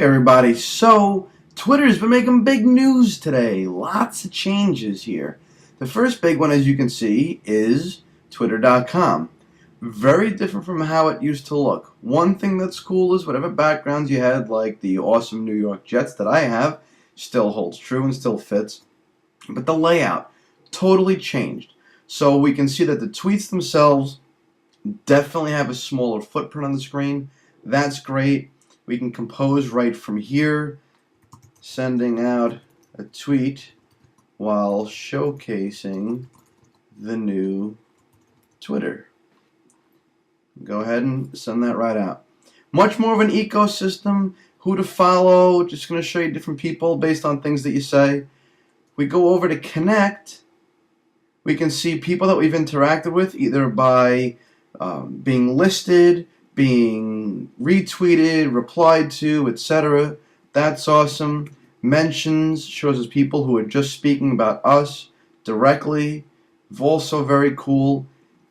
Hey everybody, so Twitter's been making big news today. Lots of changes here. The first big one, as you can see, is Twitter.com. Very different from how it used to look. One thing that's cool is whatever backgrounds you had, like the awesome New York Jets that I have, still holds true and still fits. But the layout totally changed. So we can see that the tweets themselves definitely have a smaller footprint on the screen. That's great. We can compose right from here, sending out a tweet while showcasing the new Twitter. Go ahead and send that right out. Much more of an ecosystem, who to follow, just going to show you different people based on things that you say. We go over to connect. We can see people that we've interacted with either by being listed, being retweeted, replied to, etc. That's awesome. Mentions shows us people who are just speaking about us directly. Also very cool.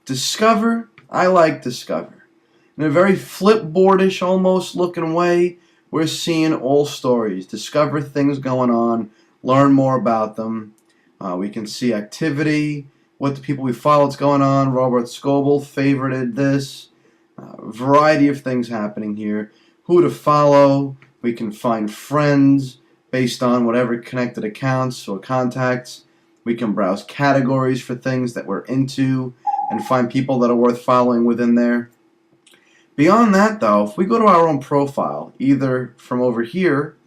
Discover, I like Discover. In a very flipboardish almost looking way, we're seeing all stories. Discover things going on, learn more about them. We can see activity, what the people we followed's going on. Robert Scoble favorited this. Variety of things happening here. Who to follow. We can find friends based on whatever connected accounts or contacts. We can browse categories for things that we're into and find people that are worth following within there. Beyond that, though, if we go to our own profile, either from over here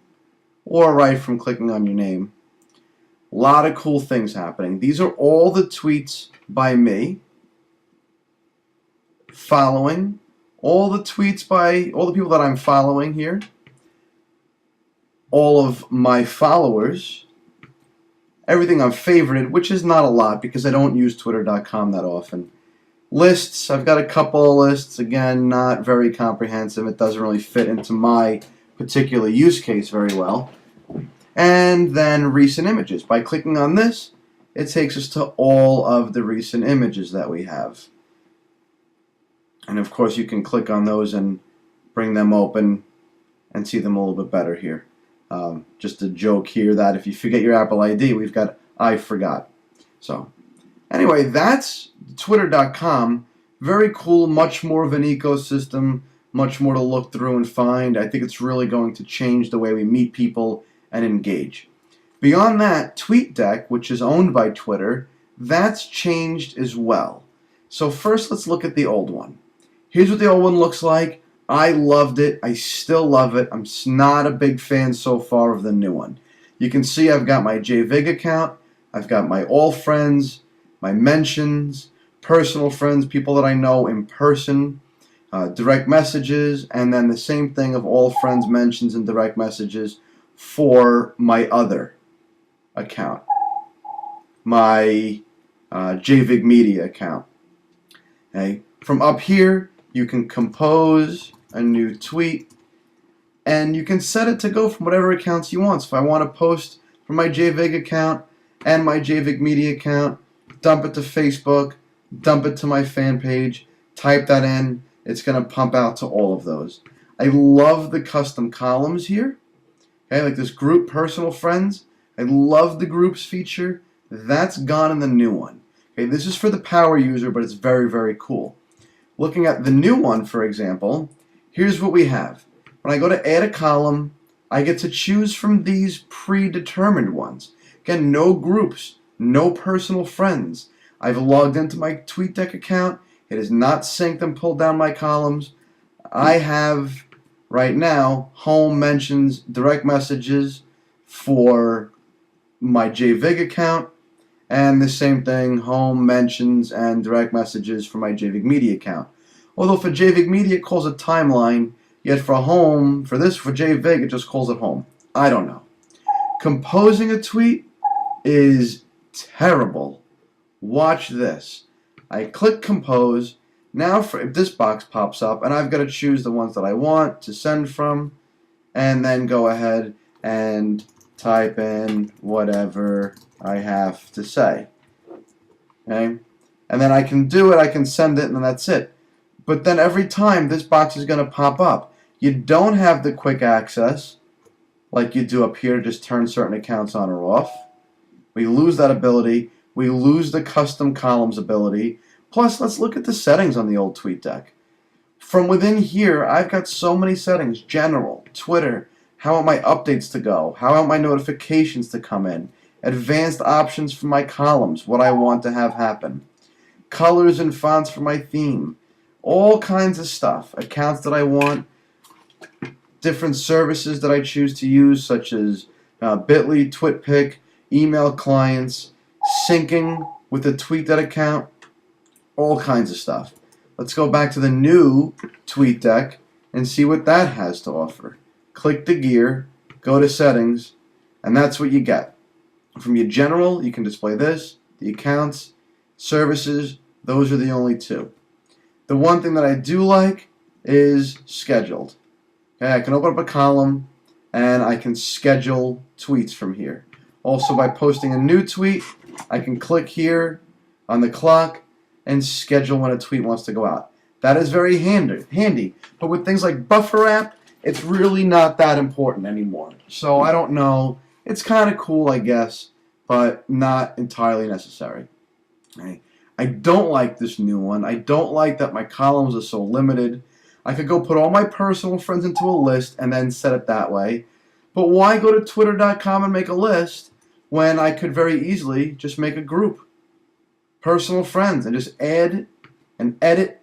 or right from clicking on your name, a lot of cool things happening. These are all the tweets by me, following, all the tweets by all the people that I'm following here, all of my followers, everything I've favorited, which is not a lot because I don't use Twitter.com that often. Lists, I've got a couple of lists, again, not very comprehensive. It doesn't really fit into my particular use case very well. And then recent images. By clicking on this, it takes us to all of the recent images that we have. And of course you can click on those and bring them open and see them a little bit better here. Just a joke here that if you forget your Apple ID, we've got I forgot. So anyway, that's Twitter.com. Very cool, much more of an ecosystem, much more to look through and find. I think it's really going to change the way we meet people and engage. Beyond that, TweetDeck, which is owned by Twitter, that's changed as well. So first let's look at the old one. Here's what the old one looks like. I loved it. I still love it. I'm not a big fan so far of the new one. You can see I've got my JVig account. I've got my all friends, my mentions, personal friends, people that I know in person, direct messages, and then the same thing of all friends, mentions, and direct messages for my other account, my JVig Media account. Okay. From up here, you can compose a new tweet, and you can set it to go from whatever accounts you want. So if I want to post from my JVig account and my JVig Media account, dump it to Facebook, dump it to my fan page, type that in, it's going to pump out to all of those. I love the custom columns here. Okay, like this group personal friends. I love the groups feature. That's gone in the new one. Okay, this is for the power user, but it's very, very cool. Looking at the new one, for example, here's what we have. When I go to add a column, I get to choose from these predetermined ones. Again, no groups, no personal friends. I've logged into my TweetDeck account. It is not synced and pulled down my columns. I have, right now, home, mentions, direct messages for my JVig account, and the same thing, home, mentions, and direct messages for my JVig Media account. Although for JVig Media it calls it timeline, yet for home, for JVig, it just calls it home. I don't know. Composing a tweet is terrible. Watch this. I click compose. Now if this box pops up, and I've got to choose the ones that I want to send from, and then go ahead and type in whatever I have to say. Okay? And then I can do it, I can send it, and then that's it. But then every time this box is going to pop up. You don't have the quick access like you do up here to just turn certain accounts on or off. We lose that ability. We lose the custom columns ability. Plus, let's look at the settings on the old TweetDeck. From within here, I've got so many settings. General, Twitter, how want my updates to go, how want my notifications to come in, advanced options for my columns, what I want to have happen, colors and fonts for my theme, all kinds of stuff, accounts that I want, different services that I choose to use, such as Bitly, TwitPic, email clients, syncing with the TweetDeck account, all kinds of stuff. Let's go back to the new TweetDeck and see what that has to offer. Click the gear, go to settings, and that's what you get. From your general, you can display this, the accounts, services, those are the only two. The one thing that I do like is scheduled. Okay, I can open up a column and I can schedule tweets from here. Also, by posting a new tweet, I can click here on the clock and schedule when a tweet wants to go out. That is very handy. But with things like Buffer App, it's really not that important anymore. So I don't know. It's kind of cool, I guess, but not entirely necessary. Right. I don't like this new one. I don't like that my columns are so limited. I could go put all my personal friends into a list and then set it that way. But why go to twitter.com and make a list when I could very easily just make a group? Personal friends, and just add and edit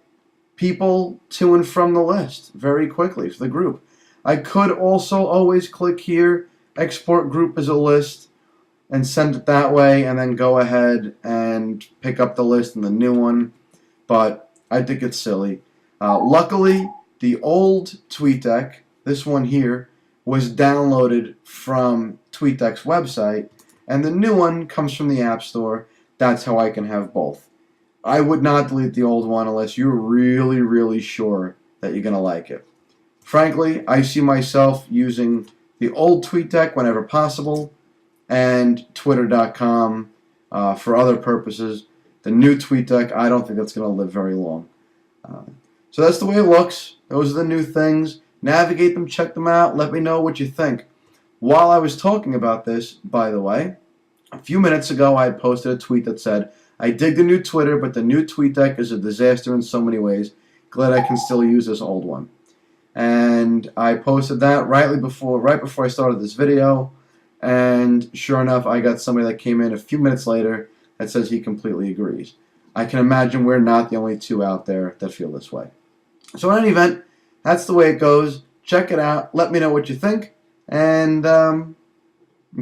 people to and from the list very quickly for the group. I could also always click here, export group as a list, and send it that way, and then go ahead and pick up the list in the new one. But I think it's silly. Luckily, the old TweetDeck, this one here, was downloaded from TweetDeck's website, and the new one comes from the App Store. That's how I can have both. I would not delete the old one unless you're really, really sure that you're going to like it. Frankly, I see myself using the old TweetDeck whenever possible, and Twitter.com for other purposes. The new TweetDeck, I don't think that's going to live very long. So that's the way it looks. Those are the new things. Navigate them, check them out, let me know what you think. While I was talking about this, by the way, a few minutes ago I had posted a tweet that said, I dig the new Twitter, but the new TweetDeck is a disaster in so many ways. Glad I can still use this old one. And I posted that right before I started this video, and sure enough, I got somebody that came in a few minutes later that says he completely agrees. I can imagine we're not the only two out there that feel this way. So in any event, that's the way it goes. Check it out. Let me know what you think, and I'm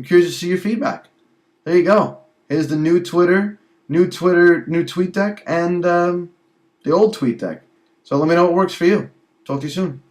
curious to see your feedback. There you go. Here's the new Twitter, new TweetDeck, and the old TweetDeck. So let me know what works for you. Talk to you soon.